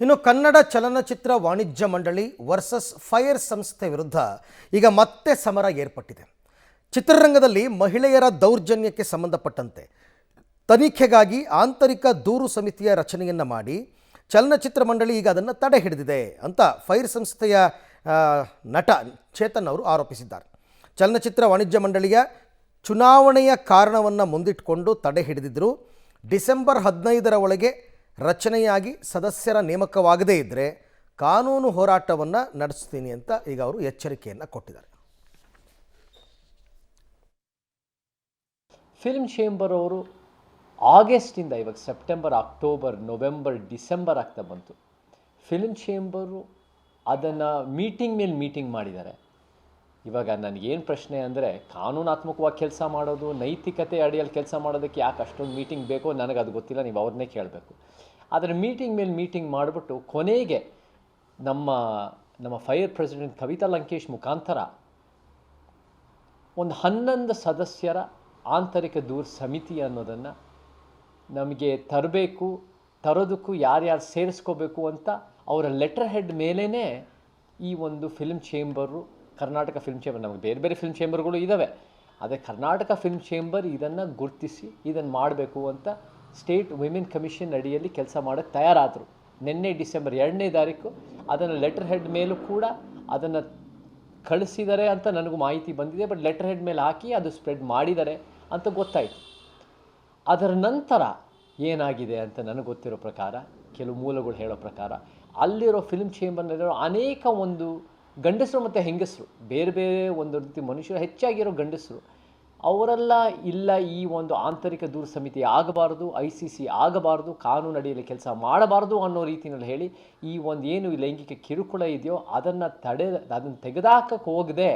ಇನ್ನು ಕನ್ನಡ ಚಲನಚಿತ್ರ ವಾಣಿಜ್ಯ ಮಂಡಳಿ ವರ್ಸಸ್ ಫೈರ್ ಸಂಸ್ಥೆ ವಿರುದ್ಧ ಈಗ ಮತ್ತೆ ಸಮರ ಏರ್ಪಟ್ಟಿದೆ. ಚಿತ್ರರಂಗದಲ್ಲಿ ಮಹಿಳೆಯರ ದೌರ್ಜನ್ಯಕ್ಕೆ ಸಂಬಂಧಪಟ್ಟಂತೆ ತನಿಖೆಗಾಗಿ ಆಂತರಿಕ ದೂರು ಸಮಿತಿಯ ರಚನೆಯನ್ನು ಮಾಡಿ ಚಲನಚಿತ್ರ ಮಂಡಳಿ ಈಗ ಅದನ್ನು ತಡೆ ಹಿಡಿದಿದೆ ಅಂತ ಫೈರ್ ಸಂಸ್ಥೆಯ ನಟ ಚೇತನ್ ಅವರು ಆರೋಪಿಸಿದ್ದಾರೆ. ಚಲನಚಿತ್ರ ವಾಣಿಜ್ಯ ಮಂಡಳಿಯ ಚುನಾವಣೆಯ ಕಾರಣವನ್ನು ಮುಂದಿಟ್ಟುಕೊಂಡು ತಡೆ ಹಿಡಿದಿದ್ದರು. ಡಿಸೆಂಬರ್ 15ರ ಒಳಗೆ ರಚನೆಯಾಗಿ ಸದಸ್ಯರ ನೇಮಕವಾಗದೇ ಇದ್ದರೆ ಕಾನೂನು ಹೋರಾಟವನ್ನು ನಡೆಸ್ತೀನಿ ಅಂತ ಈಗ ಅವರು ಎಚ್ಚರಿಕೆಯನ್ನು ಕೊಟ್ಟಿದ್ದಾರೆ. ಫಿಲ್ಮ್ ಚೇಂಬರ್ ಅವರು ಆಗಸ್ಟಿಂದ ಇವಾಗ ಸೆಪ್ಟೆಂಬರ್, ಅಕ್ಟೋಬರ್, ನವೆಂಬರ್, ಡಿಸೆಂಬರ್ ಆಗ್ತಾ ಬಂತು. ಫಿಲ್ಮ್ ಚೇಂಬರು ಅದನ್ನು ಮೀಟಿಂಗ್ ಮೇಲೆ ಮೀಟಿಂಗ್ ಮಾಡಿದ್ದಾರೆ. ಇವಾಗ ನನಗೇನು ಪ್ರಶ್ನೆ ಅಂದರೆ, ಕಾನೂನಾತ್ಮಕವಾಗಿ ಕೆಲಸ ಮಾಡೋದು, ನೈತಿಕತೆ ಅಡಿಯಲ್ಲಿ ಕೆಲಸ ಮಾಡೋದಕ್ಕೆ ಯಾಕೆ ಅಷ್ಟೊಂದು ಮೀಟಿಂಗ್ ಬೇಕೋ ನನಗದು ಗೊತ್ತಿಲ್ಲ, ನೀವು ಅವ್ರನ್ನೇ ಕೇಳಬೇಕು. ಆದರೆ ಮೀಟಿಂಗ್ ಮೇಲೆ ಮೀಟಿಂಗ್ ಮಾಡಿಬಿಟ್ಟು ಕೊನೆಗೆ ನಮ್ಮ ಫೈರ್ ಪ್ರೆಸಿಡೆಂಟ್ ಕವಿತಾ ಲಂಕೇಶ್ ಮುಖಾಂತರ ಒಂದು 11 ಸದಸ್ಯರ ಆಂತರಿಕ ದೂರು ಸಮಿತಿ ಅನ್ನೋದನ್ನು ನಮಗೆ ತರೋದಕ್ಕೂ ಯಾರ್ಯಾರು ಸೇರಿಸ್ಕೋಬೇಕು ಅಂತ ಅವರ ಲೆಟರ್ ಹೆಡ್ ಮೇಲೇ ಈ ಒಂದು film chamber, Karnataka film chamber, ನಮಗೆ ಬೇರೆ ಬೇರೆ ಫಿಲ್ಮ್ ಚೇಂಬರ್ಗಳು ಇದ್ದಾವೆ, ಅದೇ ಕರ್ನಾಟಕ ಫಿಲ್ಮ್ ಚೇಂಬರ್ ಇದನ್ನು ಗುರುತಿಸಿ ಇದನ್ನು ಮಾಡಬೇಕು ಅಂತ ಸ್ಟೇಟ್ ವಿಮೆನ್ ಕಮಿಷನ್ ಅಡಿಯಲ್ಲಿ ಕೆಲಸ ಮಾಡೋಕ್ಕೆ ತಯಾರಾದರು. ನಿನ್ನೆ ಡಿಸೆಂಬರ್ 2ನೇ ತಾರೀಕು ಅದನ್ನು ಲೆಟರ್ ಹೆಡ್ ಮೇಲೂ ಕೂಡ ಅದನ್ನು ಕಳಿಸಿದ್ದಾರೆ ಅಂತ ನನಗೂ ಮಾಹಿತಿ ಬಂದಿದೆ. ಬಟ್ ಲೆಟರ್ ಹೆಡ್ ಮೇಲೆ ಹಾಕಿ ಅದು ಸ್ಪ್ರೆಡ್ ಮಾಡಿದ್ದಾರೆ ಅಂತ ಗೊತ್ತಾಯಿತು. ಅದರ ನಂತರ ಏನಾಗಿದೆ ಅಂತ ನನಗೆ ಗೊತ್ತಿರೋ ಪ್ರಕಾರ, ಕೆಲವು ಮೂಲಗಳು ಹೇಳೋ ಪ್ರಕಾರ, ಅಲ್ಲಿರೋ ಫಿಲ್ಮ್ ಚೇಂಬರ್ನಲ್ಲಿರೋ ಅನೇಕ ಒಂದು ಗಂಡಸರು ಮತ್ತು ಹೆಂಗಸರು, ಬೇರೆ ಬೇರೆ ಒಂದು ರೀತಿ ಮನುಷ್ಯರು, ಹೆಚ್ಚಾಗಿರೋ ಗಂಡಸರು, ಅವರೆಲ್ಲ ಇಲ್ಲ ಈ ಒಂದು ಆಂತರಿಕ ದೂರು ಸಮಿತಿ ಆಗಬಾರ್ದು, ICC ಆಗಬಾರ್ದು, ಕಾನೂನು ಅಡಿಯಲ್ಲಿ ಕೆಲಸ ಮಾಡಬಾರ್ದು ಅನ್ನೋ ರೀತಿಯಲ್ಲಿ ಹೇಳಿ ಈ ಒಂದು ಏನು ಲೈಂಗಿಕ ಕಿರುಕುಳ ಇದೆಯೋ ಅದನ್ನು ತೆಗೆದಾಕಕ್ಕೆ ಹೋಗದೆ